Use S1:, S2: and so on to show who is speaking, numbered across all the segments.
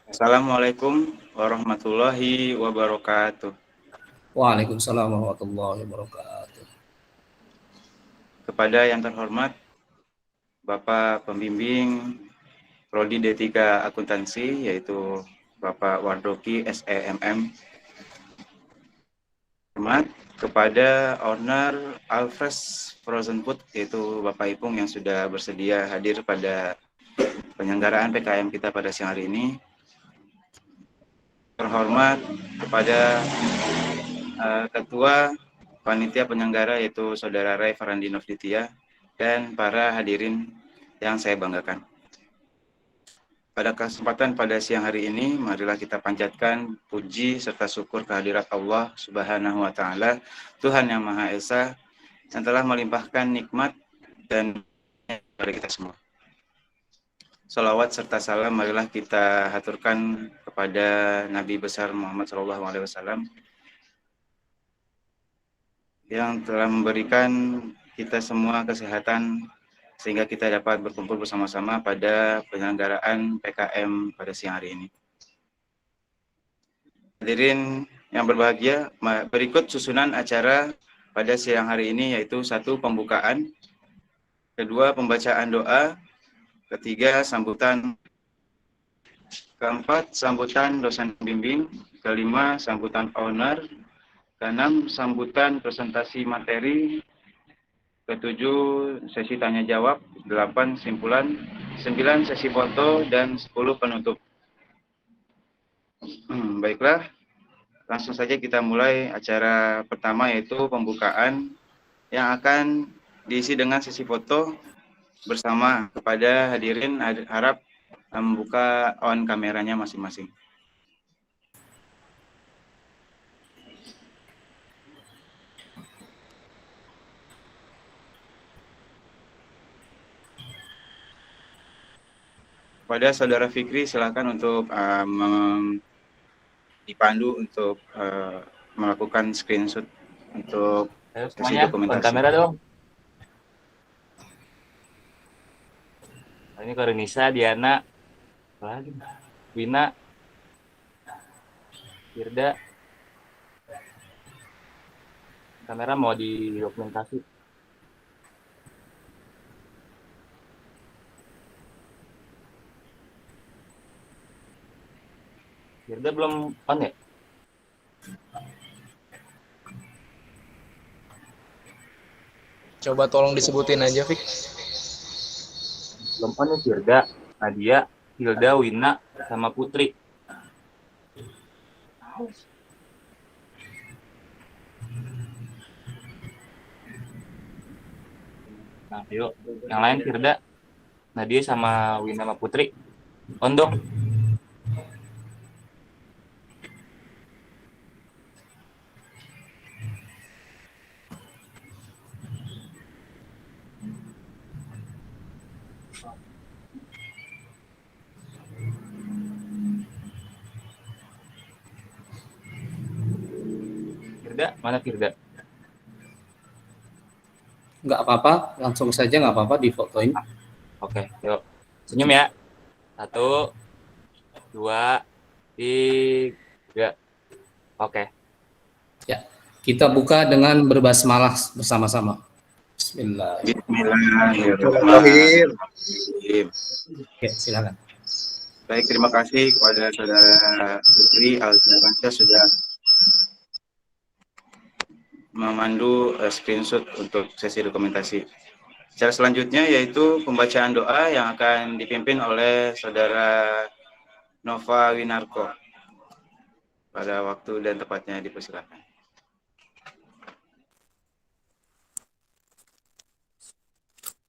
S1: Assalamualaikum warahmatullahi wabarakatuh.
S2: Waalaikumsalam warahmatullahi wabarakatuh.
S1: Kepada yang terhormat Bapak Pembimbing Prodi D3 Akuntansi, yaitu Bapak Wardoki SEMM. Hormat kepada owner Alfres Frozen Food, yaitu Bapak Ipung yang sudah bersedia hadir pada penyelenggaraan PKM kita pada siang hari ini. Terhormat kepada Ketua Panitia Penyelenggara, yaitu Saudara Ray Farandino Ditya, dan para hadirin yang saya banggakan. Pada kesempatan pada siang hari ini, marilah kita panjatkan puji serta syukur kehadirat Allah Subhanahu wa Ta'ala, Tuhan yang Maha Esa, yang telah melimpahkan nikmat dan kepada kita semua. Salawat serta salam marilah kita haturkan kepada Nabi besar Muhammad SAW yang telah memberikan kita semua kesehatan sehingga kita dapat berkumpul bersama-sama pada penyelenggaraan PKM pada siang hari ini. Hadirin yang berbahagia, berikut susunan acara pada siang hari ini, yaitu 1. Pembukaan, 2. Pembacaan doa, 3. Sambutan, 4. Sambutan dosen pembimbing, 5. Sambutan owner, 6. Sambutan presentasi materi, 7. Sesi tanya jawab, 8. Simpulan, 9. Sesi foto, dan 10. Penutup. Baiklah, langsung saja kita mulai acara pertama, yaitu pembukaan yang akan diisi dengan sesi foto bersama. Kepada hadirin harap membuka on kameranya masing-masing. Pada Saudara Fikri, silakan untuk dipandu untuk melakukan screenshot untuk sesi dokumentasi.
S3: Kamera dong. Ini Karenisa, Diana, lagi Wina, Firda. Kamera mau di dokumentasi. Firda belum on ya?
S4: Coba tolong disebutin aja, Fik.
S3: Belum on ya Firda, Nadia, Hilda, Wina, sama Putri. Nah, yuk. Yang lain Firda, Nadia, sama Wina, sama Putri. On dong. Firda, mana Firda?
S2: Nggak apa-apa, langsung saja nggak apa-apa difotoin.
S3: Oke, yuk. Senyum ya. 1, 2, 3. Oke.
S2: Ya, kita buka dengan berbasmalah bersama-sama. Bismillah.
S1: Bismillahirrahmanirrahim.
S2: Oke, silakan.
S1: Baik, terima kasih kepada Saudara Putri Alzaransyah sudah memandu screenshot untuk sesi dokumentasi. Cara selanjutnya yaitu pembacaan doa yang akan dipimpin oleh Saudara Nova Winarko. Pada waktu dan tepatnya dipersilakan.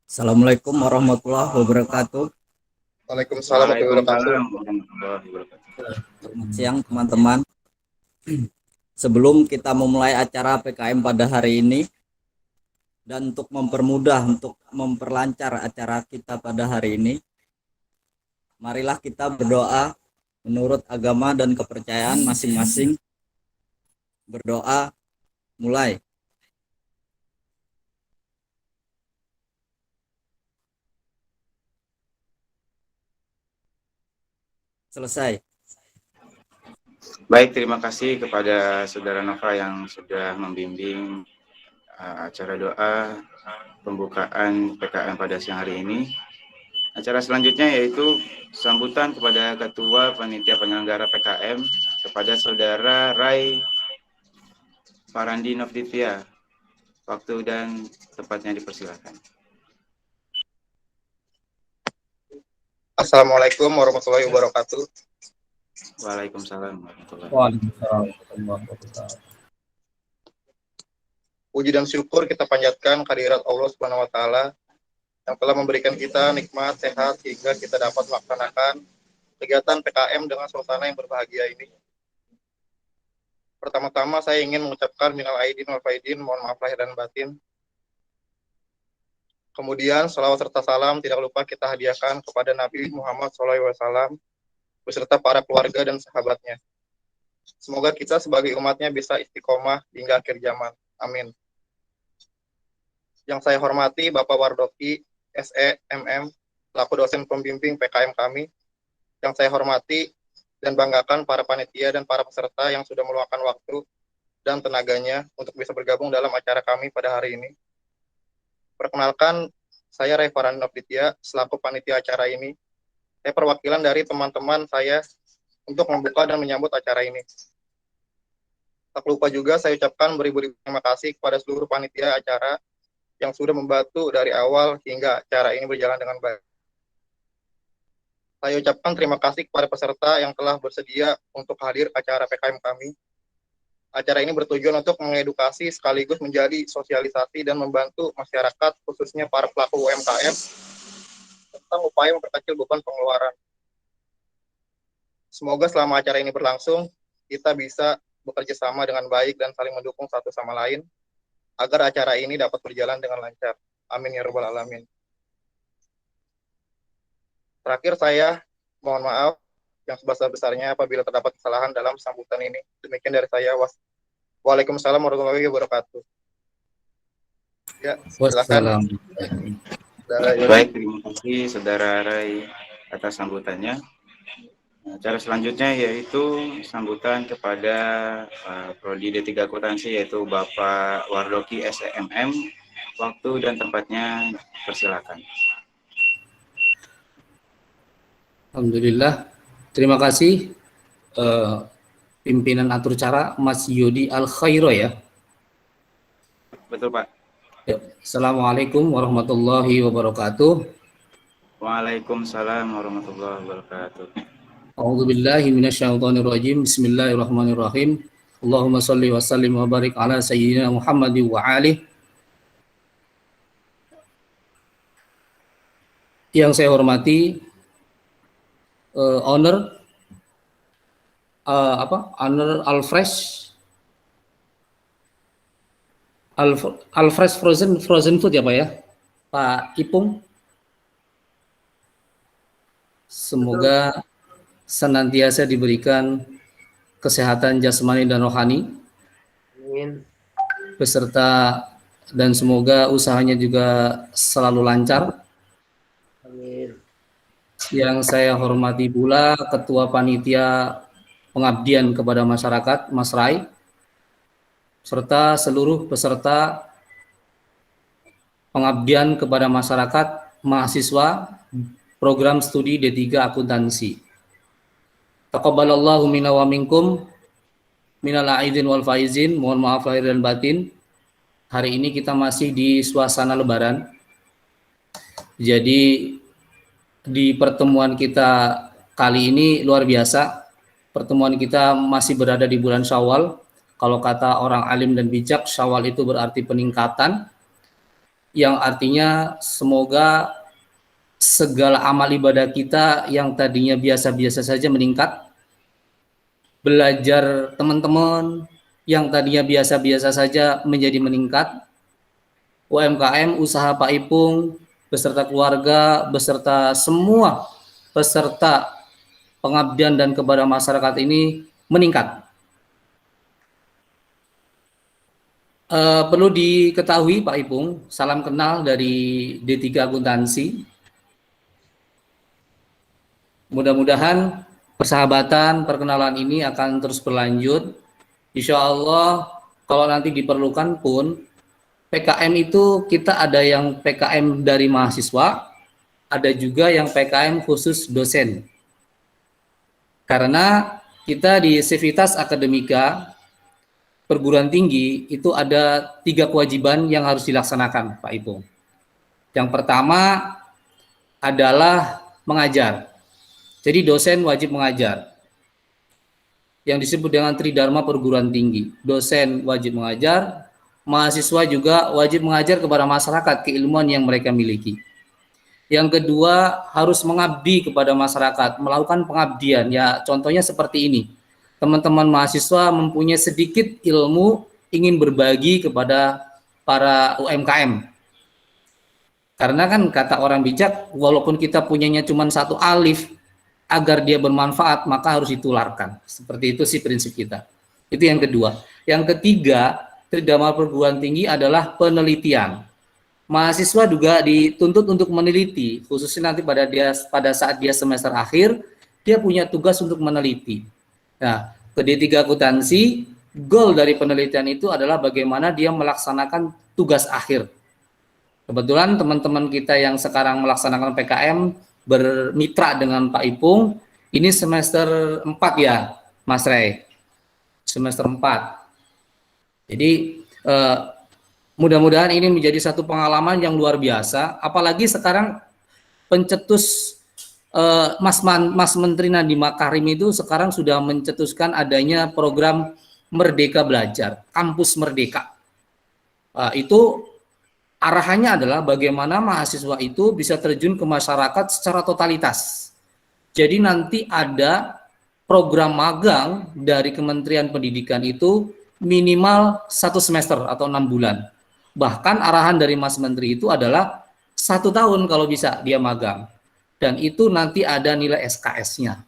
S5: Assalamualaikum warahmatullahi wabarakatuh.
S4: Waalaikumsalam warahmatullahi
S1: wabarakatuh.
S5: Selamat siang teman-teman. Sebelum kita memulai acara PKM pada hari ini dan untuk memperlancar acara kita pada hari ini, marilah kita berdoa menurut agama dan kepercayaan masing-masing. Berdoa, mulai. Selesai.
S1: Baik, terima kasih kepada Saudara Nova yang sudah membimbing acara doa pembukaan PKM pada siang hari ini. Acara selanjutnya yaitu sambutan kepada Ketua Panitia Penyelenggara PKM kepada Saudara Rai Farandi Novditya. Waktu dan tempatnya dipersilakan.
S4: Assalamualaikum warahmatullahi wabarakatuh.
S1: Waalaikumsalam warahmatullahi wabarakatuh.
S2: Waalaikumsalam warahmatullahi wabarakatuh.
S4: Puji dan syukur kita panjatkan kehadirat Allah Subhanahu wa taala yang telah memberikan kita nikmat sehat hingga kita dapat melaksanakan kegiatan PKM dengan suasana yang berbahagia ini. Pertama-tama saya ingin mengucapkan minal aidin wal faidin, mohon maaf lahir dan batin. Kemudian salawat serta salam tidak lupa kita hadiahkan kepada Nabi Muhammad SAW beserta para keluarga dan sahabatnya. Semoga kita sebagai umatnya bisa istiqomah hingga akhir zaman. Amin. Yang saya hormati Bapak Wardoki, SE, MM, selaku dosen pembimbing PKM kami. Yang saya hormati dan banggakan para panitia dan para peserta yang sudah meluangkan waktu dan tenaganya untuk bisa bergabung dalam acara kami pada hari ini. Perkenalkan, saya Rai Farandi Novditya, selaku panitia acara ini. Saya perwakilan dari teman-teman saya untuk membuka dan menyambut acara ini. Tak lupa juga saya ucapkan beribu-ribu terima kasih kepada seluruh panitia acara yang sudah membantu dari awal hingga acara ini berjalan dengan baik. Saya ucapkan terima kasih kepada peserta yang telah bersedia untuk hadir acara PKM kami. Acara ini bertujuan untuk mengedukasi sekaligus menjadi sosialisasi dan membantu masyarakat, khususnya para pelaku UMKM, tentang upaya memperkecil beban pengeluaran. Semoga selama acara ini berlangsung, kita bisa bekerja sama dengan baik dan saling mendukung satu sama lain, agar acara ini dapat berjalan dengan lancar. Amin ya rabbal alamin. Terakhir saya mohon maaf yang sebesar-besarnya apabila terdapat kesalahan dalam sambutan ini. Demikian dari saya. Waalaikumsalam warahmatullahi wabarakatuh. Ya, silakan.
S1: Baik, terima kasih Saudara Rai atas sambutannya. Acara selanjutnya yaitu sambutan kepada Prodi D3 Akuntansi yaitu Bapak Wardoki SEMM. Waktu dan tempatnya persilakan.
S2: Alhamdulillah. Terima kasih pimpinan atur cara Mas Yudi Al-Khairo ya.
S1: Betul Pak.
S2: Ya. Assalamualaikum warahmatullahi wabarakatuh.
S1: Waalaikumsalam warahmatullahi wabarakatuh.
S2: A'udzubillahi minasyaitonirrajim. Bismillahirrahmanirrahim. Allahumma shalli wa sallim wa barik ala sayyidina Muhammadin wa alihi. Yang saya hormati owner Alfresh frozen food ya Pak ya, Pak Ipung. Semoga senantiasa diberikan kesehatan jasmani dan rohani.
S6: Amin.
S2: Beserta dan semoga usahanya juga selalu lancar.
S6: Amin.
S2: Yang saya hormati pula Ketua Panitia Pengabdian kepada Masyarakat, Mas Rai, serta seluruh peserta pengabdian kepada masyarakat mahasiswa program studi D3 Akuntansi. Taqabbalallahu minna wa minkum minal aidin wal faizin. Mohon maaf lahir dan batin. Hari ini kita masih di suasana lebaran. Jadi di pertemuan kita kali ini luar biasa. Pertemuan kita masih berada di bulan Syawal. Kalau kata orang alim dan bijak, Syawal itu berarti peningkatan, yang artinya semoga segala amal ibadah kita yang tadinya biasa-biasa saja meningkat. Belajar teman-teman yang tadinya biasa-biasa saja menjadi meningkat. UMKM, usaha Pak Ipung, beserta keluarga, beserta semua peserta pengabdian dan kepada masyarakat ini meningkat. Perlu diketahui Pak Ipung, salam kenal dari D3 Akuntansi. Mudah-mudahan persahabatan, perkenalan ini akan terus berlanjut. Insya Allah kalau nanti diperlukan pun PKM itu kita ada yang PKM dari mahasiswa, ada juga yang PKM khusus dosen. Karena kita di Civitas Akademika perguruan tinggi itu ada 3 kewajiban yang harus dilaksanakan, Pak Ipung. Yang pertama adalah mengajar. Jadi dosen wajib mengajar. Yang disebut dengan Tridharma perguruan tinggi. Dosen wajib mengajar, mahasiswa juga wajib mengajar kepada masyarakat keilmuan yang mereka miliki. Yang kedua harus mengabdi kepada masyarakat, melakukan pengabdian. Ya, contohnya seperti ini. Teman-teman mahasiswa mempunyai sedikit ilmu, ingin berbagi kepada para UMKM. Karena kan kata orang bijak, walaupun kita punyanya cuma 1 alif, agar dia bermanfaat, maka harus ditularkan. Seperti itu sih prinsip kita. Itu yang kedua. Yang ketiga, Tridharma perguruan tinggi adalah penelitian. Mahasiswa juga dituntut untuk meneliti, khususnya nanti pada saat dia semester akhir, dia punya tugas untuk meneliti. Nah, D3 akuntansi, goal dari penelitian itu adalah bagaimana dia melaksanakan tugas akhir. Kebetulan teman-teman kita yang sekarang melaksanakan PKM bermitra dengan Pak Ipung, ini semester 4 ya, Mas Rey. Semester 4. Jadi mudah-mudahan ini menjadi satu pengalaman yang luar biasa, apalagi sekarang pencetus Mas Menteri Nadiem Makarim itu sekarang sudah mencetuskan adanya program Merdeka Belajar, Kampus Merdeka. Itu arahannya adalah bagaimana mahasiswa itu bisa terjun ke masyarakat secara totalitas. Jadi nanti ada program magang dari Kementerian Pendidikan itu minimal 1 semester atau 6 bulan. Bahkan arahan dari Mas Menteri itu adalah 1 tahun kalau bisa dia magang. Dan itu nanti ada nilai SKS-nya.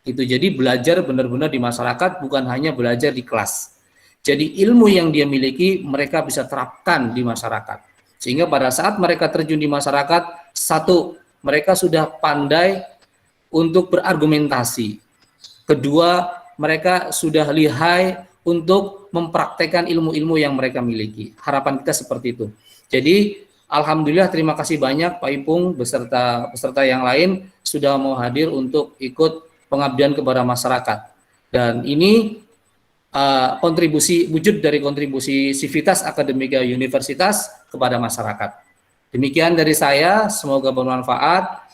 S2: Itu jadi belajar benar-benar di masyarakat, bukan hanya belajar di kelas. Jadi ilmu yang dia miliki mereka bisa terapkan di masyarakat. Sehingga pada saat mereka terjun di masyarakat, 1, mereka sudah pandai untuk berargumentasi. Kedua, mereka sudah lihai untuk mempraktekkan ilmu-ilmu yang mereka miliki. Harapan kita seperti itu. Jadi, alhamdulillah terima kasih banyak Pak Ipung beserta peserta yang lain sudah mau hadir untuk ikut pengabdian kepada masyarakat. Dan ini wujud dari kontribusi Civitas Akademika Universitas kepada masyarakat. Demikian dari saya, semoga bermanfaat.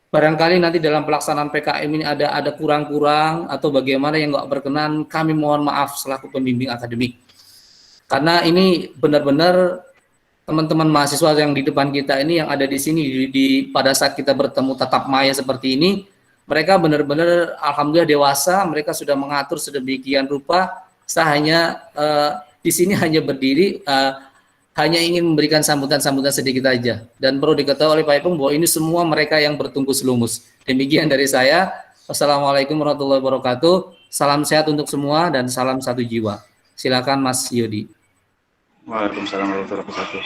S2: Barangkali nanti dalam pelaksanaan PKM ini ada kurang-kurang atau bagaimana yang nggak berkenan, kami mohon maaf selaku pembimbing akademik. Karena ini benar-benar teman-teman mahasiswa yang di depan kita ini yang ada di sini pada saat kita bertemu tatap maya seperti ini, mereka benar-benar alhamdulillah dewasa, mereka sudah mengatur sedemikian rupa. Saya hanya di sini hanya berdiri, hanya ingin memberikan sambutan-sambutan sedikit aja. Dan perlu diketahui oleh Pak Ipung bahwa ini semua mereka yang bertungkus lumus. Demikian dari saya. Wassalamualaikum warahmatullahi wabarakatuh. Salam sehat untuk semua dan salam satu jiwa. Silakan Mas Yodi.
S1: Waalaikumsalam warahmatullahi wabarakatuh.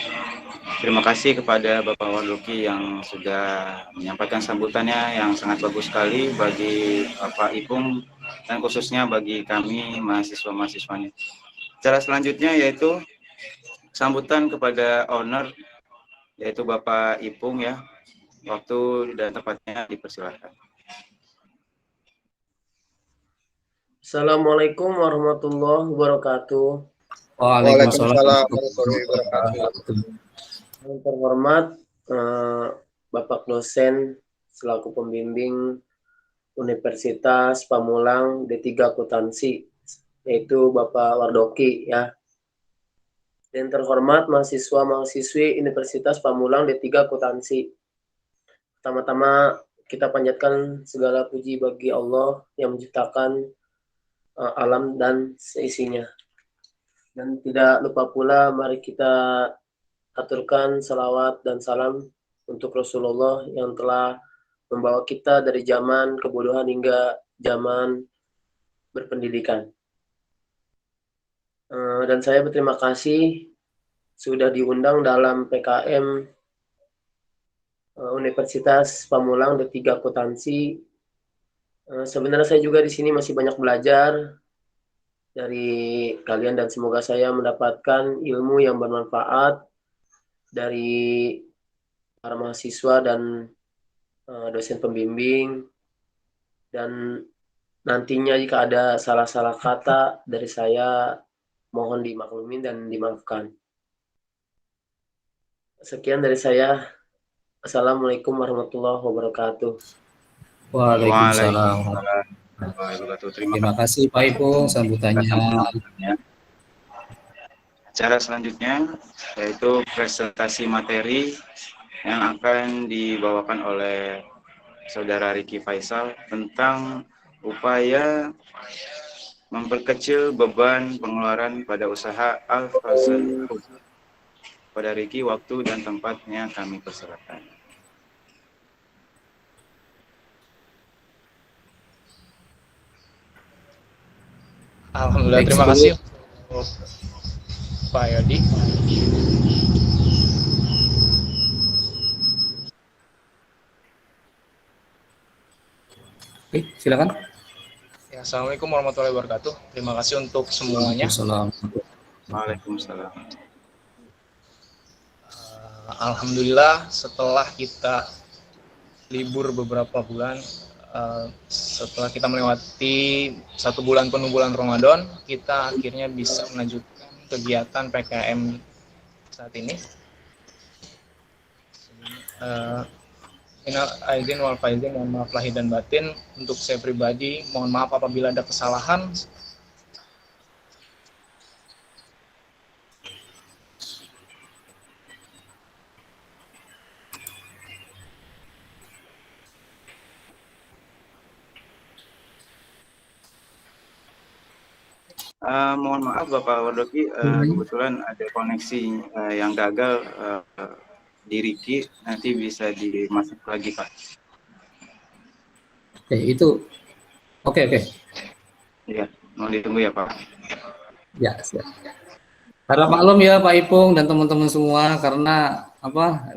S1: Terima kasih kepada Bapak Wardoki yang sudah menyampaikan sambutannya yang sangat bagus sekali bagi Bapak Ipung dan khususnya bagi kami mahasiswa-mahasiswanya. Cara selanjutnya yaitu sambutan kepada owner yaitu Bapak Ipung ya. Waktu dan tempatnya dipersilakan.
S6: Assalamualaikum warahmatullahi wabarakatuh.
S4: Waalaikumsalam warahmatullahi wabarakatuh.
S6: Yang terhormat Bapak dosen selaku pembimbing Universitas Pamulang D3 Akuntansi, yaitu Bapak Wardoki ya. Dan terhormat mahasiswa-mahasiswi Universitas Pamulang D3 Akuntansi. Pertama-tama kita panjatkan segala puji bagi Allah yang menciptakan alam dan seisinya. Dan tidak lupa pula mari kita aturkan salawat dan salam untuk Rasulullah yang telah membawa kita dari zaman kebodohan hingga zaman berpendidikan. Dan saya berterima kasih sudah diundang dalam PKM Universitas Pamulang D3 Akuntansi Sebenarnya saya juga di sini masih banyak belajar dari kalian dan semoga saya mendapatkan ilmu yang bermanfaat dari para mahasiswa dan dosen pembimbing, dan nantinya jika ada salah-salah kata dari saya mohon dimaklumin dan dimaafkan. Sekian dari saya. Assalamualaikum warahmatullahi wabarakatuh.
S2: Waalaikumsalam.
S1: Waalaikumsalam warahmatullahi wabarakatuh. Terima
S2: Terima kasih Pak Ipung sambutannya.
S1: kasih. Acara selanjutnya yaitu presentasi materi yang akan dibawakan oleh Saudara Riki Faisal tentang upaya memperkecil beban pengeluaran pada usaha Al-Frozen Food. Pada Riki, waktu dan tempatnya kami persilakan.
S7: Alhamdulillah,
S2: Baik,
S7: terima kasih untuk Pak Yodi.
S2: Oke, silakan.
S7: Ya, Assalamualaikum warahmatullahi wabarakatuh. Terima kasih untuk semuanya.
S2: Waalaikumsalam.
S1: Waalaikumsalam.
S7: Alhamdulillah, setelah kita libur beberapa bulan, setelah kita melewati 1 bulan penuh bulan Ramadan, kita akhirnya bisa melanjutkan kegiatan PKM saat ini. Minal aidin wal faizin, mohon maaf lahir dan batin. Untuk saya pribadi, mohon maaf apabila ada kesalahan.
S1: Mohon maaf Bapak Wardoki, kebetulan ada koneksi yang gagal di Riki, nanti bisa dimasuk lagi Pak.
S2: Oke, itu oke.
S1: Iya, mau ditunggu ya Pak.
S2: Ya, siap. Harap maklum ya Pak Ipung dan teman-teman semua, karena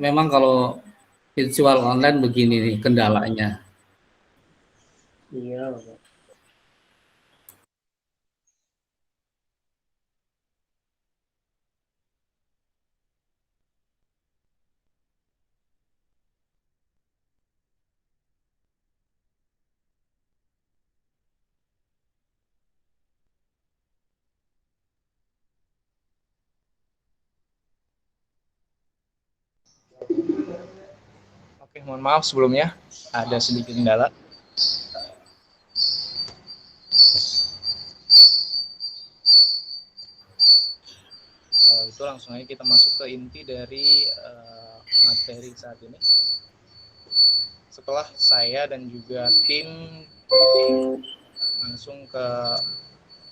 S2: memang kalau virtual online begini nih kendalanya.
S6: Iya, Bapak.
S7: Oke, mohon maaf sebelumnya ada sedikit kendala. Kalau itu langsung aja kita masuk ke inti dari materi saat ini. Setelah saya dan juga tim langsung ke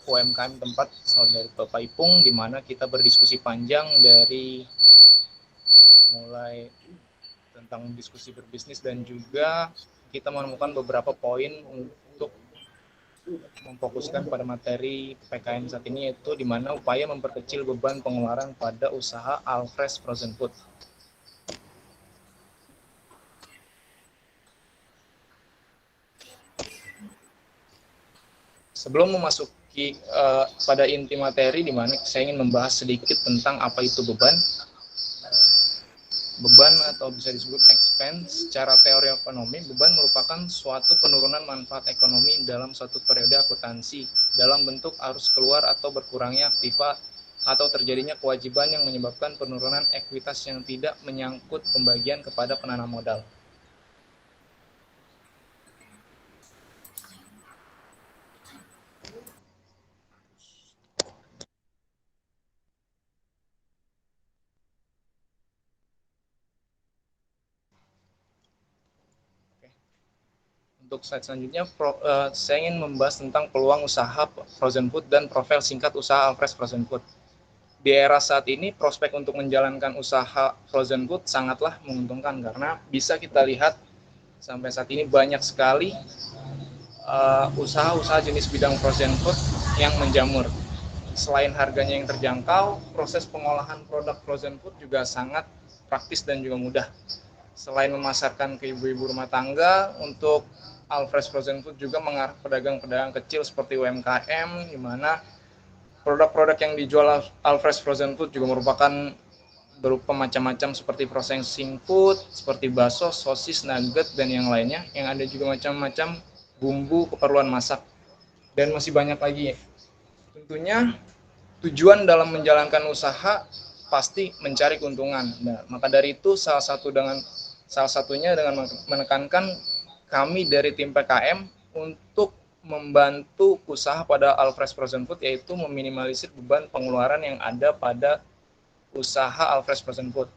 S7: UMKM tempat saudara Bapak Ipung, di mana kita berdiskusi panjang dari mulai tentang diskusi berbisnis dan juga kita menemukan beberapa poin untuk memfokuskan pada materi PKM saat ini, yaitu di mana upaya memperkecil beban pengeluaran pada usaha Alfresh Frozen Food. Sebelum memasuki pada inti materi, di mana saya ingin membahas sedikit tentang apa itu beban. Beban atau bisa disebut expense, secara teori ekonomi, beban merupakan suatu penurunan manfaat ekonomi dalam suatu periode akuntansi dalam bentuk arus keluar atau berkurangnya aktiva atau terjadinya kewajiban yang menyebabkan penurunan ekuitas yang tidak menyangkut pembagian kepada penanam modal. Untuk slide selanjutnya, saya ingin membahas tentang peluang usaha frozen food dan profil singkat usaha Alfresh Frozen Food. Di era saat ini, prospek untuk menjalankan usaha frozen food sangatlah menguntungkan, karena bisa kita lihat sampai saat ini banyak sekali usaha-usaha jenis bidang frozen food yang menjamur. Selain harganya yang terjangkau, proses pengolahan produk frozen food juga sangat praktis dan juga mudah. Selain memasarkan ke ibu-ibu rumah tangga untuk Alfresh Frozen Food juga mengarah pedagang-pedagang kecil seperti UMKM, di mana produk-produk yang dijual Alfresh Frozen Food juga merupakan berupa macam-macam seperti processing food, seperti bakso, sosis, nugget, dan yang lainnya, yang ada juga macam-macam bumbu keperluan masak, dan masih banyak lagi. Tentunya tujuan dalam menjalankan usaha pasti mencari keuntungan. Nah, maka dari itu salah satunya dengan menekankan kami dari tim PKM untuk membantu usaha pada Alfresh Frozen Food, yaitu meminimalisir beban pengeluaran yang ada pada usaha Alfresh Frozen Food.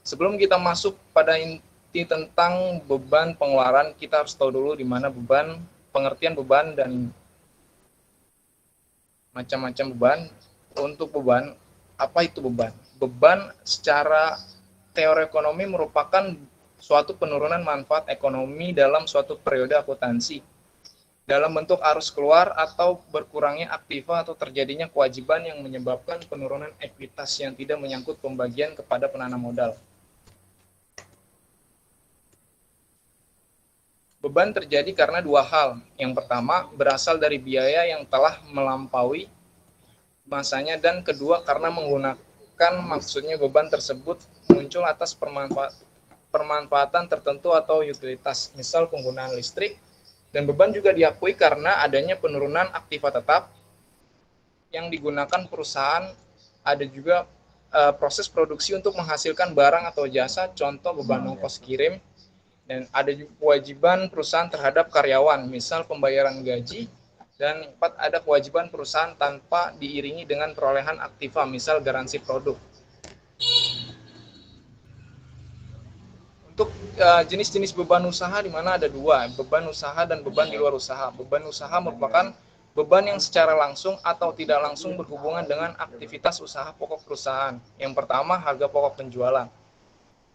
S7: Sebelum kita masuk pada inti tentang beban pengeluaran, kita harus tahu dulu di mana beban, pengertian beban, dan macam-macam beban. Untuk beban, apa itu beban? Beban secara teori ekonomi merupakan suatu penurunan manfaat ekonomi dalam suatu periode akuntansi dalam bentuk arus keluar atau berkurangnya aktiva atau terjadinya kewajiban yang menyebabkan penurunan ekuitas yang tidak menyangkut pembagian kepada penanam modal. Beban terjadi karena dua hal. Yang pertama, berasal dari biaya yang telah melampaui masanya, dan kedua, karena menggunakan, maksudnya beban tersebut muncul atas permanfaatan tertentu atau utilitas, misal penggunaan listrik. Dan beban juga diakui karena adanya penurunan aktiva tetap yang digunakan perusahaan, ada juga proses produksi untuk menghasilkan barang atau jasa, contoh beban ongkos kirim, dan ada juga kewajiban perusahaan terhadap karyawan, misal pembayaran gaji, dan empat, ada kewajiban perusahaan tanpa diiringi dengan perolehan aktiva, misal garansi produk. Untuk jenis-jenis beban usaha di mana ada dua, beban usaha dan beban di luar usaha. Beban usaha merupakan beban yang secara langsung atau tidak langsung berhubungan dengan aktivitas usaha pokok perusahaan. Yang pertama, harga pokok penjualan.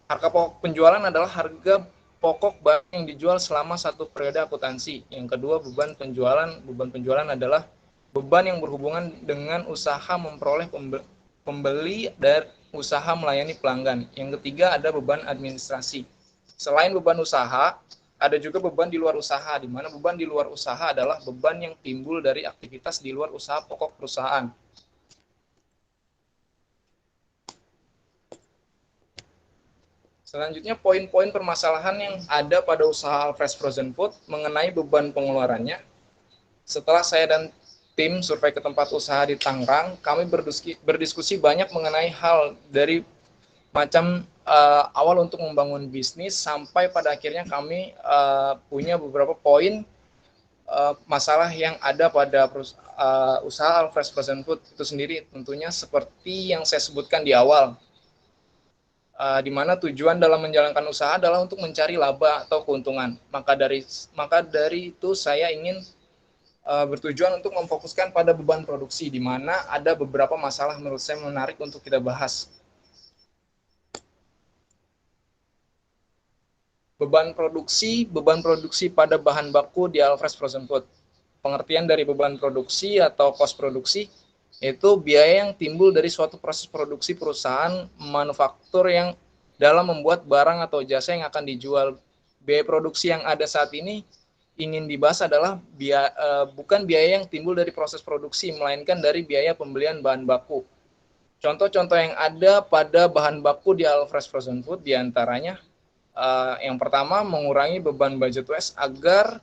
S7: Harga pokok penjualan adalah harga pokok barang yang dijual selama satu periode akuntansi. Yang kedua, beban penjualan. Beban penjualan adalah beban yang berhubungan dengan usaha memperoleh pembeli dan usaha melayani pelanggan. Yang ketiga, ada beban administrasi. Selain beban usaha, ada juga beban di luar usaha, di mana beban di luar usaha adalah beban yang timbul dari aktivitas di luar usaha pokok perusahaan. Selanjutnya, poin-poin permasalahan yang ada pada usaha Alfresh Frozen Food mengenai beban pengeluarannya. Setelah saya dan tim survei ke tempat usaha di Tangerang, kami berdiskusi banyak mengenai hal dari macam awal untuk membangun bisnis sampai pada akhirnya kami punya beberapa poin masalah yang ada pada usaha Alfresh Frozen Food itu sendiri, tentunya seperti yang saya sebutkan di awal, di mana tujuan dalam menjalankan usaha adalah untuk mencari laba atau keuntungan. Maka dari itu saya ingin bertujuan untuk memfokuskan pada beban produksi, di mana ada beberapa masalah menurut saya menarik untuk kita bahas. Beban produksi pada bahan baku di Alfresh Frozen Food. Pengertian dari beban produksi atau cost produksi yaitu biaya yang timbul dari suatu proses produksi perusahaan manufaktur yang dalam membuat barang atau jasa yang akan dijual. Biaya produksi yang ada saat ini ingin dibahas adalah bukan biaya yang timbul dari proses produksi, melainkan dari biaya pembelian bahan baku. Contoh-contoh yang ada pada bahan baku di Alfresh Frozen Food diantaranya, yang pertama, mengurangi beban budget waste agar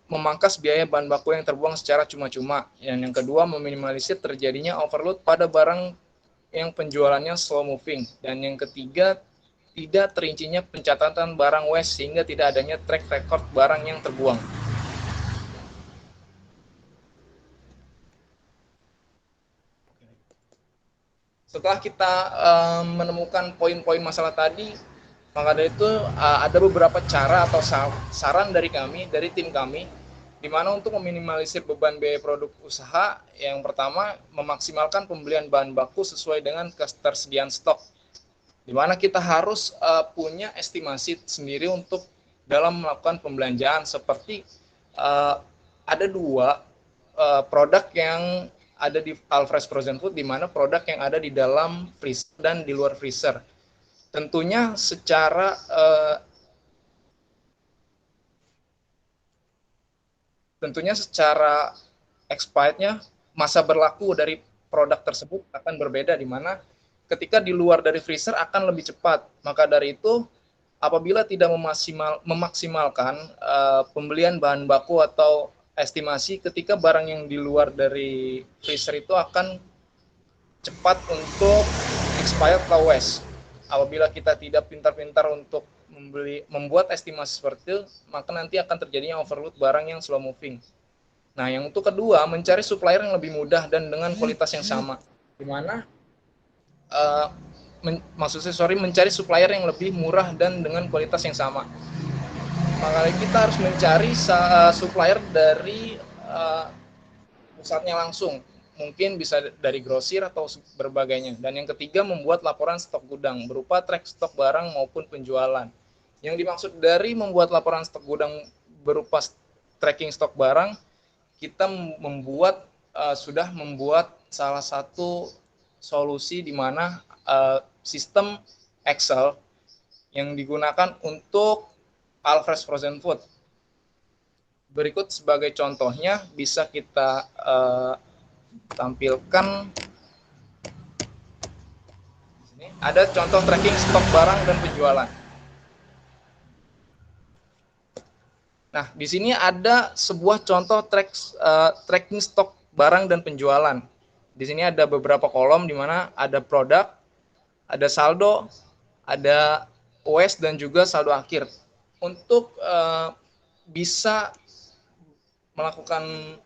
S7: memangkas biaya bahan baku yang terbuang secara cuma-cuma. Yang kedua, meminimalisir terjadinya overload pada barang yang penjualannya slow moving. Dan yang ketiga, tidak terincinya pencatatan barang waste sehingga tidak adanya track record barang yang terbuang. Setelah kita menemukan poin-poin masalah tadi, maka dari itu ada beberapa cara atau saran dari tim kami, di mana untuk meminimalisir beban biaya produk usaha. Yang pertama, memaksimalkan pembelian bahan baku sesuai dengan ketersediaan stok, di mana kita harus punya estimasi sendiri untuk dalam melakukan pembelanjaan. Seperti ada dua produk yang ada di Alfresh Frozen Food, di mana produk yang ada di dalam freezer dan di luar freezer. tentunya secara expirednya, masa berlaku dari produk tersebut akan berbeda, di mana ketika di luar dari freezer akan lebih cepat. Maka dari itu, apabila tidak memaksimalkan pembelian bahan baku atau estimasi, ketika barang yang di luar dari freezer itu akan cepat untuk expired atau waste. Apabila kita tidak pintar-pintar untuk membuat estimasi seperti itu, maka nanti akan terjadinya overload barang yang slow moving. Nah, yang untuk kedua, mencari supplier yang lebih mudah dan dengan kualitas yang sama. Di mana mencari supplier yang lebih murah dan dengan kualitas yang sama. Makanya kita harus mencari supplier dari pusatnya langsung. Mungkin bisa dari grosir atau berbagainya. Dan yang ketiga, membuat laporan stok gudang berupa track stok barang maupun penjualan. Yang dimaksud dari membuat laporan stok gudang berupa tracking stok barang, kita sudah membuat salah satu solusi di mana sistem Excel yang digunakan untuk Alfresh Frozen Food. Berikut sebagai contohnya bisa kita tampilkan. Ini ada contoh tracking stok barang dan penjualan. Nah, di sini ada sebuah contoh tracking stok barang dan penjualan. Di sini ada beberapa kolom di mana ada produk, ada saldo, ada OS, dan juga saldo akhir. Untuk bisa melakukan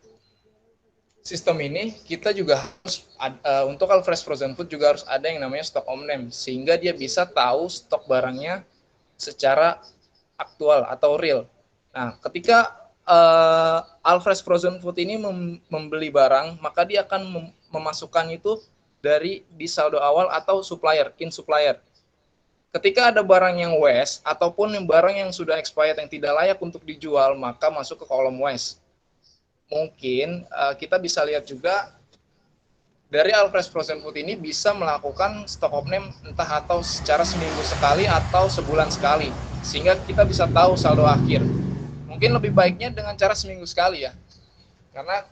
S7: sistem ini, kita juga harus untuk Alfresh Frozen Food juga harus ada yang namanya stok omnem, sehingga dia bisa tahu stok barangnya secara aktual atau real. Nah, ketika Alfresh Frozen Food ini membeli barang, maka dia akan memasukkan itu di saldo awal atau in supplier. Ketika ada barang yang waste ataupun barang yang sudah expired yang tidak layak untuk dijual, maka masuk ke kolom waste. Mungkin kita bisa lihat juga dari Alfresh Frozen Food ini bisa melakukan stok omnem entah atau secara seminggu sekali atau sebulan sekali, sehingga kita bisa tahu saldo akhir. Mungkin lebih baiknya dengan cara seminggu sekali ya, karena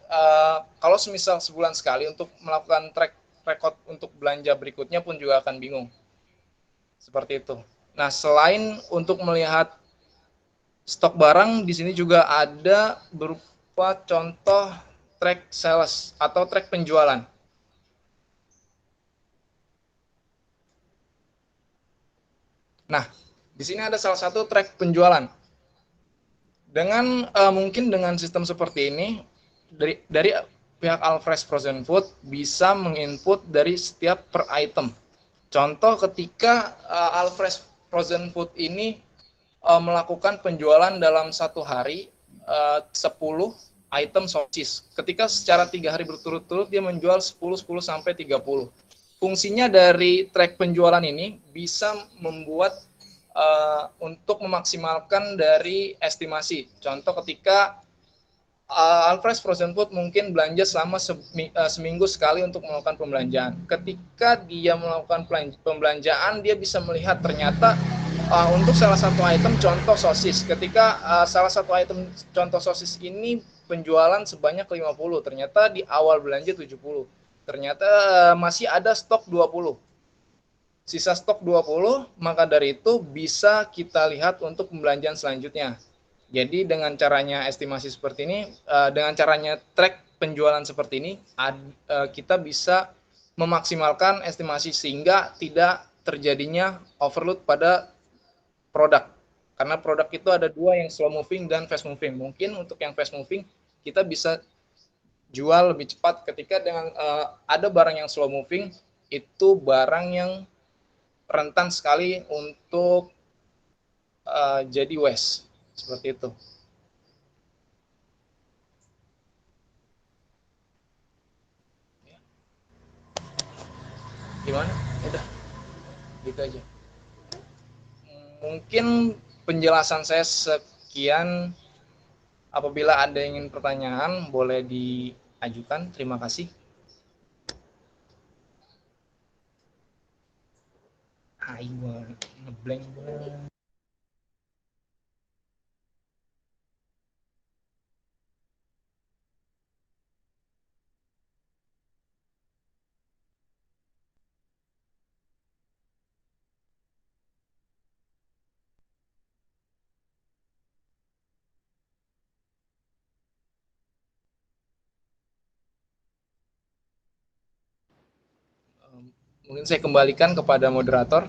S7: kalau semisal sebulan sekali untuk melakukan track record untuk belanja berikutnya pun juga akan bingung. Seperti itu. Nah, selain untuk melihat stok barang, di sini juga ada berupa contoh track sales atau track penjualan. Nah, di sini ada salah satu track penjualan. Mungkin dengan sistem seperti ini, dari pihak Alfresh Frozen Food bisa menginput dari setiap per item. Contoh ketika Alfresh Frozen Food ini melakukan penjualan dalam satu hari 10 item sosis. Ketika secara 3 hari berturut-turut dia menjual 10 sampai 30. Fungsinya dari track penjualan ini bisa membuat untuk memaksimalkan dari estimasi. Contoh ketika Alfresh Frozen Food mungkin belanja selama seminggu sekali untuk melakukan pembelanjaan. Ketika dia melakukan pembelanjaan, dia bisa melihat ternyata untuk salah satu item contoh sosis. Ketika salah satu item contoh sosis ini penjualan sebanyak 50, ternyata di awal belanja 70. Ternyata masih ada stok 20. Sisa stok 20, maka dari itu bisa kita lihat untuk pembelanjaan selanjutnya. Jadi dengan caranya estimasi seperti ini, dengan caranya track penjualan seperti ini, kita bisa memaksimalkan estimasi sehingga tidak terjadinya overload pada produk. Karena produk itu ada dua, yang slow moving dan fast moving. Mungkin untuk yang fast moving kita bisa jual lebih cepat ketika dengan ada barang yang slow moving, itu barang yang rentan sekali untuk jadi waste. Seperti itu. Gimana? Udah. Gitu aja. Mungkin penjelasan saya sekian. Apabila ada yang ingin pertanyaan, boleh diajukan. Terima kasih. Ayo, ngeblank banget. Mungkin saya kembalikan kepada moderator.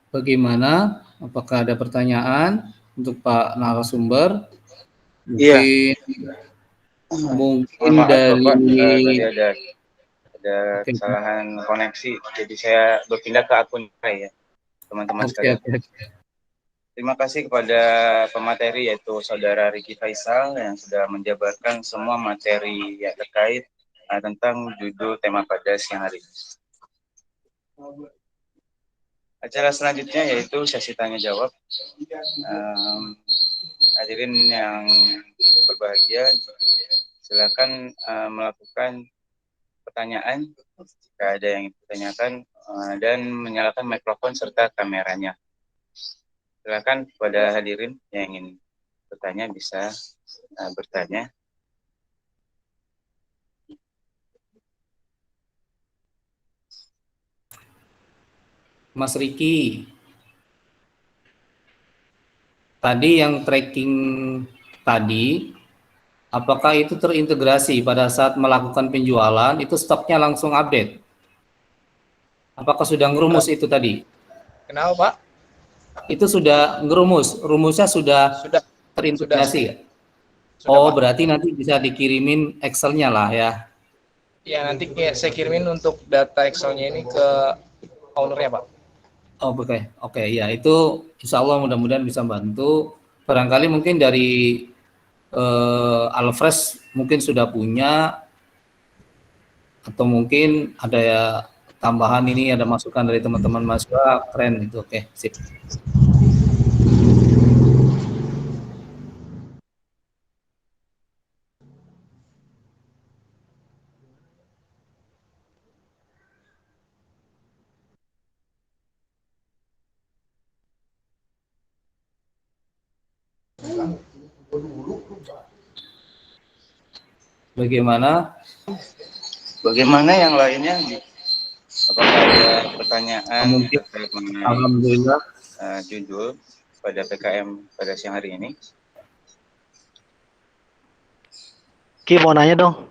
S2: Bagaimana? Apakah ada pertanyaan untuk Pak narasumber?
S1: Iya.
S2: Mungkin
S1: Maaf
S2: dari
S1: Bapak, tadi ada
S2: Oke.
S1: kesalahan koneksi, jadi saya berpindah ke akun saya, teman-teman sekalian. Terima kasih kepada pemateri yaitu Saudara Riki Faisal yang sudah menjabarkan semua materi yang terkait tentang judul tema pada siang hari ini. Acara selanjutnya yaitu sesi tanya jawab. Hadirin yang berbahagia, silakan melakukan pertanyaan jika ada yang ditanyakan dan menyalakan mikrofon serta kameranya. Silakan kepada hadirin yang ingin bertanya bisa bertanya.
S2: Mas Riki, tadi yang tracking tadi, apakah itu terintegrasi pada saat melakukan penjualan, itu stoknya langsung update? Apakah sudah ngerumus itu tadi?
S7: Kenapa, Pak?
S2: Itu sudah ngerumus, rumusnya sudah terintegrasi ya? Oh,
S7: Pak.
S2: berarti nanti bisa dikirimin Excel-nya lah ya?
S7: Ya, nanti saya kirimin untuk data Excel-nya ini ke owner-nya, Pak.
S2: Oh, oke, ya itu insya Allah mudah-mudahan bisa bantu. Barangkali mungkin dari Alfres mungkin sudah punya, atau mungkin ada ya tambahan ini, ada masukan dari teman-teman mahasiswa, keren itu. Oke, sip.
S1: Bagaimana yang lainnya? Apakah ada pertanyaan
S2: Mungkin,
S1: terkait mengenai
S2: alhamdulillah.
S1: Judul pada PKM pada siang hari ini?
S8: Ki mau nanya dong.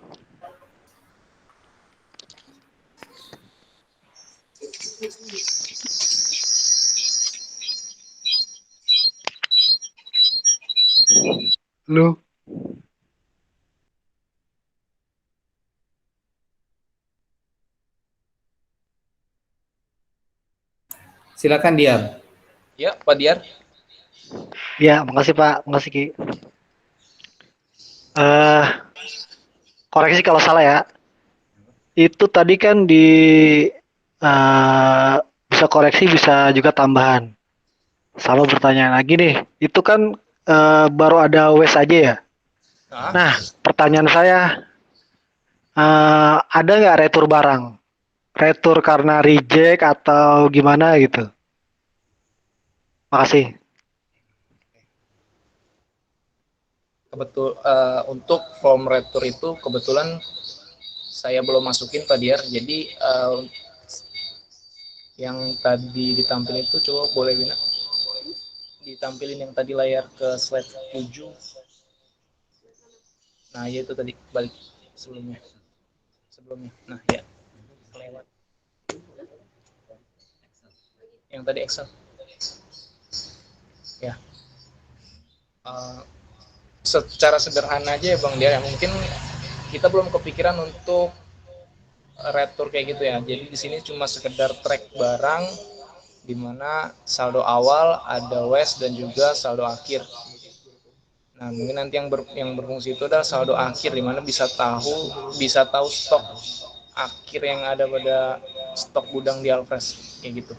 S8: Lu.
S2: Silakan Diar.
S7: Ya, Pak Diar.
S8: Ya, makasih Pak, makasih Ki. Koreksi kalau salah ya. Itu tadi kan di bisa koreksi, bisa juga tambahan. Sama pertanyaan lagi nih, itu kan baru ada WES aja ya. Nah, pertanyaan saya, ada nggak retur barang? Retur karena reject atau gimana gitu? Makasih.
S7: Untuk form retur itu kebetulan saya belum masukin Pak Diar. Jadi yang tadi ditampilin itu coba boleh Wina ditampilin yang tadi layar ke slide 7. Nah, ya itu tadi balik sebelumnya. Nah, ya. Lewat. yang tadi Excel. Ya. Secara sederhana aja ya Bang Dia, mungkin kita belum kepikiran untuk retur kayak gitu ya. Jadi di sini cuma sekedar track barang di mana saldo awal, ada west dan juga saldo akhir. Nah, mungkin nanti yang berfungsi itu adalah saldo akhir di mana bisa tahu stok akhir yang ada pada stok gudang di Alfres kayak gitu.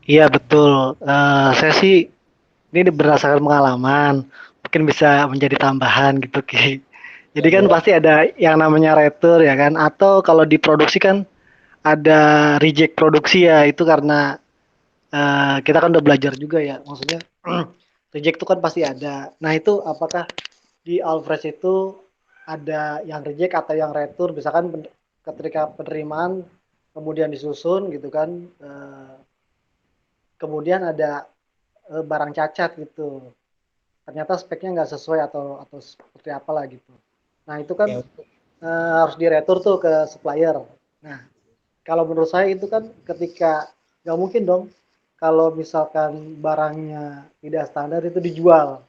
S8: Iya betul. Saya sih ini berdasarkan pengalaman, mungkin bisa menjadi tambahan gitu Ki. Jadi kan pasti ada yang namanya retur ya kan, atau kalau diproduksi kan ada reject produksi ya, itu karena kita kan udah belajar juga ya, maksudnya reject itu kan pasti ada. Nah itu apakah di Alfres itu ada yang reject atau yang retur, misalkan ketika penerimaan kemudian disusun gitu kan, kemudian ada barang cacat gitu, ternyata speknya nggak sesuai atau seperti apalah gitu. Nah itu kan harus diretur tuh ke supplier. Nah kalau menurut saya itu kan ketika nggak mungkin dong kalau misalkan barangnya tidak standar itu dijual,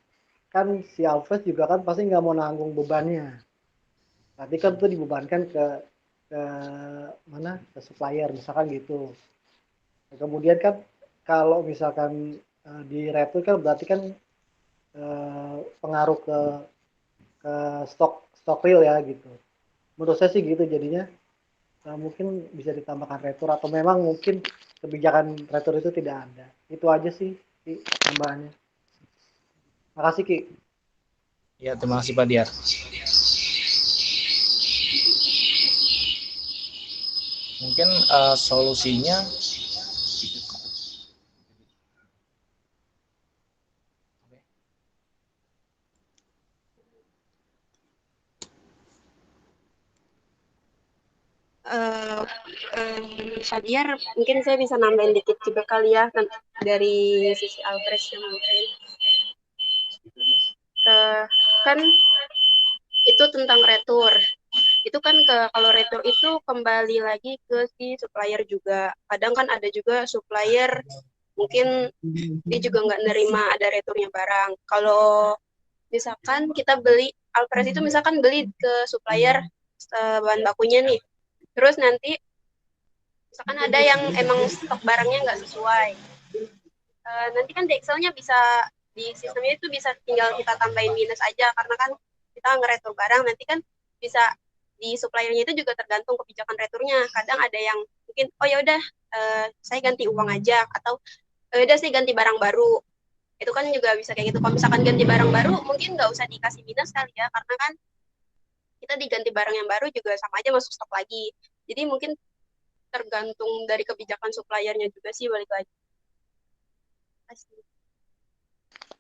S8: kan si Alfred juga kan pasti nggak mau nanggung bebannya. Tapi kan itu dibebankan ke mana, ke supplier misalkan gitu. Nah, kemudian kan kalau misalkan di retur kan berarti kan pengaruh ke stok real ya gitu. Menurut saya sih gitu jadinya. Mungkin bisa ditambahkan retur atau memang mungkin kebijakan retur itu tidak ada. Itu aja sih tambahannya. Makasih Ki.
S7: Ya, terima kasih Pak Diar. Mungkin solusinya
S9: Fadiar, mungkin saya bisa nambahin dikit juga kali ya dari sisi Alfres yang mungkin kan itu tentang retur. Itu kan kalau retur itu kembali lagi ke si supplier juga. Kadang kan ada juga supplier mungkin dia juga nggak nerima ada returnya barang. Kalau misalkan kita beli Alfres itu misalkan beli ke supplier bahan bakunya nih, terus nanti misalkan ada yang emang stok barangnya nggak sesuai, nanti kan di Excel-nya bisa, di sistemnya itu bisa tinggal kita tambahin minus aja, karena kan kita ngeretur barang, nanti kan bisa di suppliernya itu juga tergantung kebijakan returnya. Kadang ada yang mungkin oh ya udah saya ganti uang aja, atau udah saya ganti barang baru. Itu kan juga bisa kayak gitu. Kalau misalkan ganti barang baru mungkin nggak usah dikasih minus kali ya, karena kan kita diganti barang yang baru juga sama aja masuk stok lagi. Jadi mungkin tergantung dari kebijakan suppliernya juga sih, balik lagi.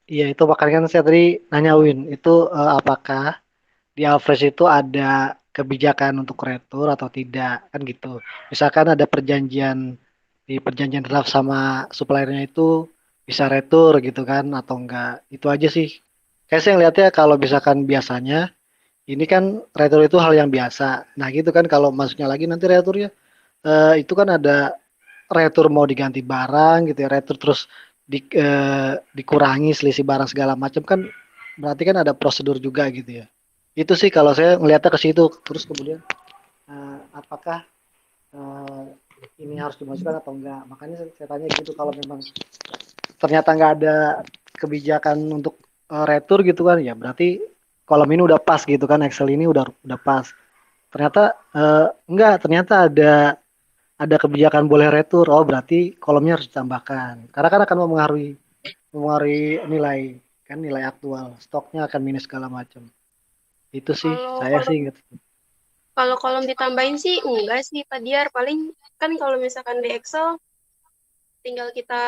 S8: Iya itu makanya kan saya tadi nanya Win, itu apakah di Alfres itu ada kebijakan untuk retur atau tidak kan gitu. Misalkan ada perjanjian di perjanjian draft sama suppliernya itu bisa retur gitu kan atau enggak. Itu aja sih. Kayak saya ngeliatnya kalau misalkan biasanya ini kan retur itu hal yang biasa. Nah gitu kan kalau masuknya lagi nanti returnya itu kan ada retur mau diganti barang gitu ya, retur terus dikurangi selisih barang segala macam kan berarti kan ada prosedur juga gitu ya. Itu sih kalau saya ngeliatnya ke situ. Terus kemudian apakah ini harus dimasukkan atau enggak. Makanya saya tanya gitu, kalau memang ternyata nggak ada kebijakan untuk retur gitu kan, ya berarti kolom ini udah pas gitu kan, Excel ini udah pas. Ternyata enggak, ternyata ada kebijakan boleh retur. Oh berarti kolomnya harus ditambahkan. Karena kan akan mempengaruhi nilai kan, nilai aktual. Stoknya akan minus segala macam. Itu sih saya sih gitu.
S9: Kalau kolom ditambahin sih enggak sih Pak Diar, paling kan kalau misalkan di Excel tinggal kita,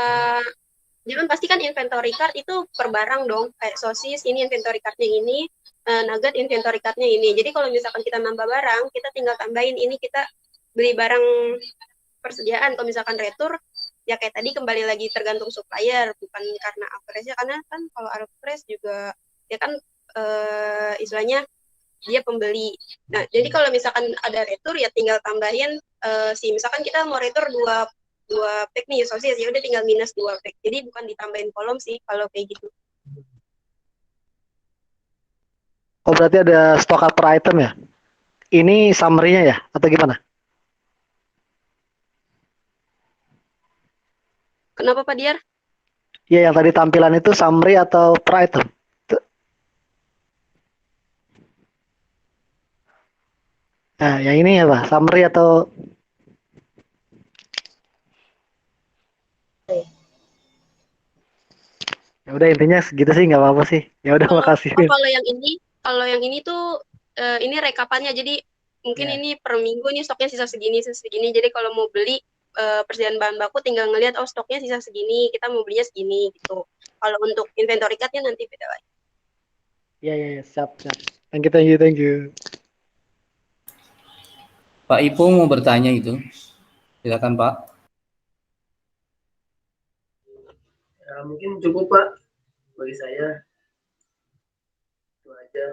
S9: dia kan pasti kan inventory card itu per barang dong, kayak sosis ini inventory cardnya ini, nugget inventory cardnya ini. Jadi kalau misalkan kita nambah barang, kita tinggal tambahin ini kita beli barang persediaan. Kalau misalkan retur ya kayak tadi kembali lagi tergantung supplier, bukan karena Alfres, karena kan kalau Alfres juga ya kan istilahnya dia pembeli. Nah, jadi kalau misalkan ada retur ya tinggal tambahin misalkan kita mau retur 2 pack nih sosis, ya udah tinggal minus 2 pack. Jadi bukan ditambahin kolom sih kalau kayak gitu.
S8: Oh, berarti ada stock per item ya? Ini summary-nya ya atau gimana?
S9: Kenapa Pak Diar?
S8: Iya, yang tadi tampilan itu summary atau per item? Nah, yang ini ya Pak, summary atau ya udah intinya segitu sih, nggak apa-apa sih. Ya udah, makasih.
S9: Kalau yang ini tuh ini rekapannya, jadi mungkin
S8: Yeah.
S9: ini per minggu nih stoknya sisa segini. Jadi kalau mau beli persediaan bahan baku tinggal ngelihat oh stoknya sisa segini, kita mau belinya segini gitu. Kalau untuk inventory card-nya nanti beda lagi.
S8: Iya, siap. Thank you.
S2: Pak Ipung mau bertanya itu. Silakan Pak.
S6: Ya, mungkin cukup Pak bagi saya. Itu aja.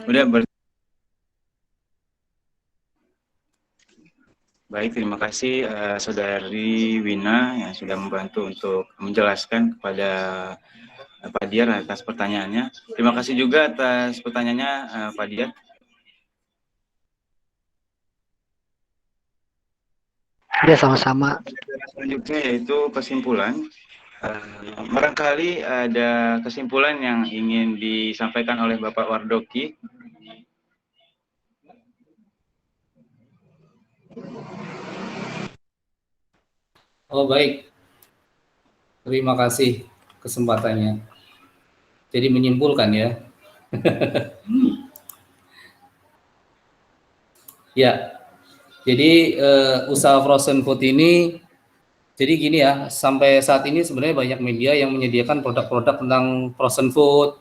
S1: Udah Baik, terima kasih Saudari Wina yang sudah membantu untuk menjelaskan kepada Pak Diar atas pertanyaannya. Terima kasih juga atas pertanyaannya Pak Diar.
S8: Ya, sama-sama.
S1: Selanjutnya yaitu kesimpulan. Barangkali ada kesimpulan yang ingin disampaikan oleh Bapak Wardoki.
S2: Oh baik, terima kasih kesempatannya. Jadi menyimpulkan ya. Ya, jadi usaha frozen food ini, jadi gini ya, sampai saat ini sebenarnya banyak media yang menyediakan produk-produk tentang frozen food,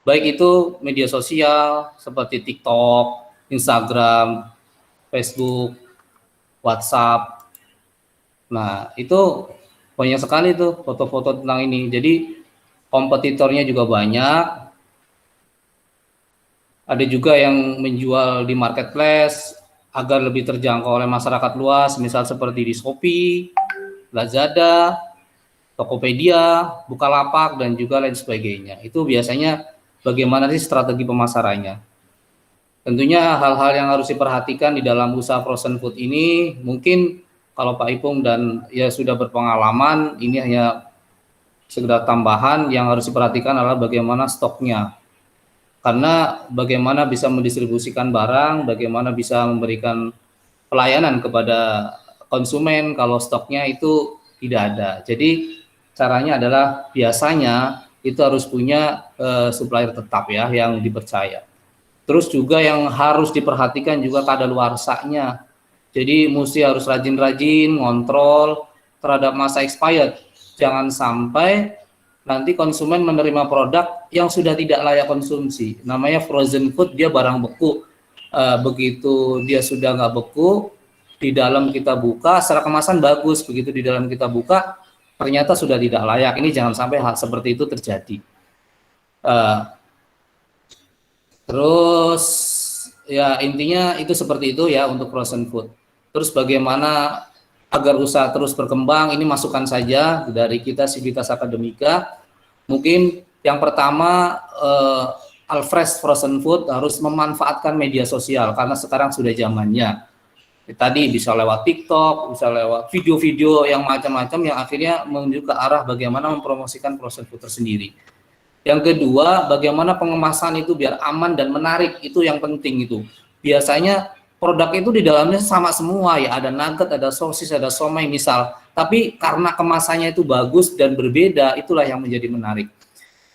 S2: baik itu media sosial seperti TikTok, Instagram, Facebook, WhatsApp. Nah, itu banyak sekali tuh foto-foto tentang ini. Jadi kompetitornya juga banyak. Ada juga yang menjual di marketplace agar lebih terjangkau oleh masyarakat luas, misal seperti di Shopee, Lazada, Tokopedia, Bukalapak, dan juga lain sebagainya. Itu biasanya bagaimana sih strategi pemasarannya. Tentunya hal-hal yang harus diperhatikan di dalam usaha frozen food ini, mungkin kalau Pak Ipung dan ya sudah berpengalaman, ini hanya sekedar tambahan. Yang harus diperhatikan adalah bagaimana stoknya. Karena bagaimana bisa mendistribusikan barang, bagaimana bisa memberikan pelayanan kepada konsumen kalau stoknya itu tidak ada. Jadi caranya adalah biasanya itu harus punya supplier tetap ya yang dipercaya. Terus juga yang harus diperhatikan juga kadaluarsanya. Jadi mesti harus rajin-rajin ngontrol terhadap masa expired. Jangan sampai nanti konsumen menerima produk yang sudah tidak layak konsumsi. Namanya frozen food, dia barang beku. Begitu dia sudah nggak beku, di dalam kita buka, secara kemasan bagus. Begitu di dalam kita buka, ternyata sudah tidak layak. Ini jangan sampai hal seperti itu terjadi. Terus ya intinya itu seperti itu ya untuk frozen food. Terus bagaimana agar usaha terus berkembang, ini masukan saja dari kita Sivitas Akademika. Mungkin yang pertama Alfresh Frozen Food harus memanfaatkan media sosial karena sekarang sudah zamannya. Tadi bisa lewat TikTok, bisa lewat video-video yang macam-macam yang akhirnya menuju ke arah bagaimana mempromosikan frozen food tersendiri. Yang kedua, bagaimana pengemasan itu biar aman dan menarik, itu yang penting itu. Biasanya produk itu di dalamnya sama semua ya, ada nugget, ada sosis, ada somai misal. Tapi karena kemasannya itu bagus dan berbeda, itulah yang menjadi menarik.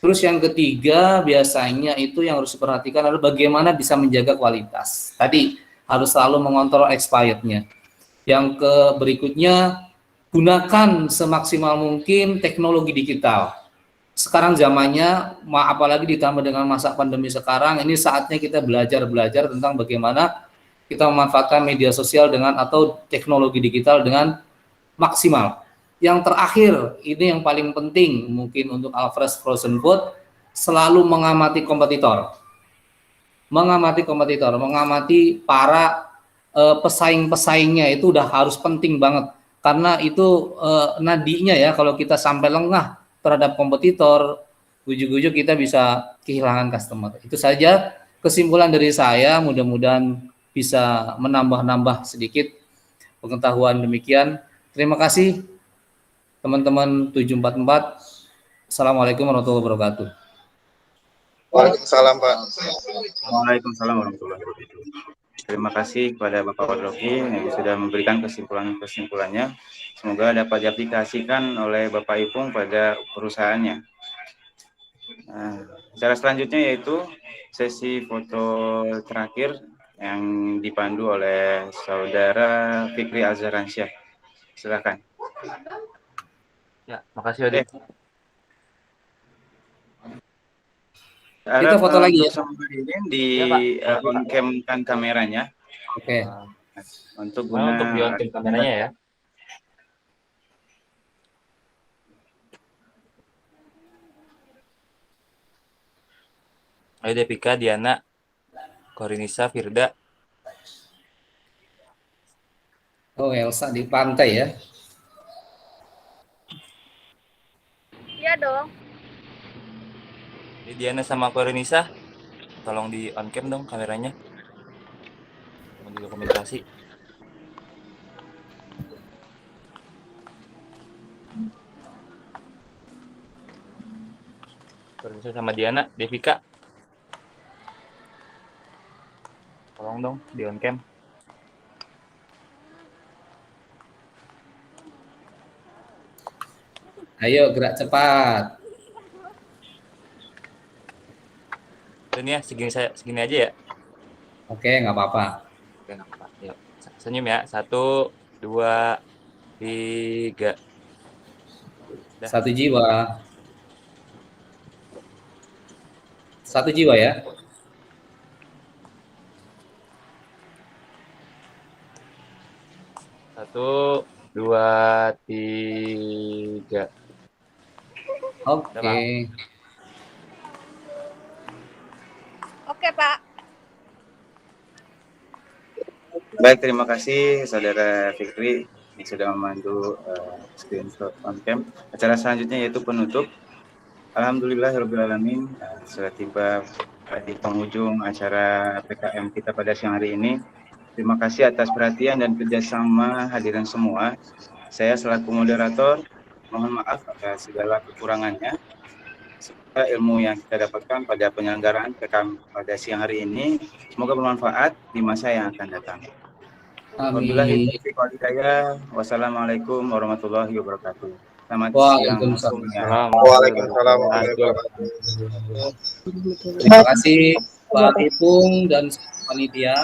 S2: Terus yang ketiga, biasanya itu yang harus diperhatikan adalah bagaimana bisa menjaga kualitas. Tadi harus selalu mengontrol expirednya. Yang berikutnya, gunakan semaksimal mungkin teknologi digital. Sekarang zamannya, apalagi ditambah dengan masa pandemi sekarang, ini saatnya kita belajar tentang bagaimana kita memanfaatkan media sosial dengan atau teknologi digital dengan maksimal. yang terakhir, ini yang paling penting mungkin untuk Alfresh Frozen Food, selalu mengamati kompetitor. Mengamati para pesaing-pesaingnya itu udah harus penting banget. Karena itu nadinya ya, kalau kita sampai lengah terhadap kompetitor, ujug-ujug kita bisa kehilangan customer. Itu saja kesimpulan dari saya, mudah-mudahan bisa menambah-nambah sedikit pengetahuan demikian. Terima kasih teman-teman 744. Assalamualaikum warahmatullahi wabarakatuh.
S4: Waalaikumsalam, Pak.
S1: Waalaikumsalam warahmatullahi wabarakatuh. Terima kasih kepada Bapak Wadroki yang sudah memberikan kesimpulannya. Semoga dapat diaplikasikan oleh Bapak Ipung pada perusahaannya. Nah, cara selanjutnya yaitu sesi foto terakhir yang dipandu oleh Saudara Fikri Azharansyah. Silakan.
S3: Ya, makasih Odi.
S2: Kita foto lagi ya.
S1: Di on cam kan kameranya.
S2: Oke.
S1: Untuk
S3: di on cam kameranya ya. Ayo Devika, Diana, Korinisa, Firda.
S2: Oh, Elsa di pantai ya.
S9: Iya dong.
S3: Ini Diana sama Korinisa, tolong di on cam dong kameranya. Mau dokumentasi. Korinisa sama Diana, Devika. Tolong dong di on cam.
S2: Ayo gerak cepat.
S3: Ini ya segini aja ya.
S2: Oke, nggak apa-apa.
S3: Oke, nggak apa-apa. Yuk, senyum ya. 1, 2, 3. Dah.
S2: Satu jiwa ya.
S3: Satu, 2, 3.
S2: Oke.
S9: Oke, Pak.
S1: Baik, terima kasih Saudara Fikri yang sudah memandu screenshot on cam. Acara selanjutnya yaitu penutup. Alhamdulillahirrahmanirrahim, sudah tiba di penghujung acara PKM kita pada siang hari ini. Terima kasih atas perhatian dan kerjasama hadirin semua. Saya selaku moderator, mohon maaf atas segala kekurangannya. Semoga ilmu yang kita dapatkan pada penyelenggaraan PKM pada siang hari ini semoga bermanfaat di masa yang akan datang.
S2: Amin.
S1: Wassalamualaikum warahmatullahi wabarakatuh. Selamat siang.
S4: Waalaikumsalam warahmatullahi wabarakatuh.
S2: Terima kasih Pak Ipung dan panitia.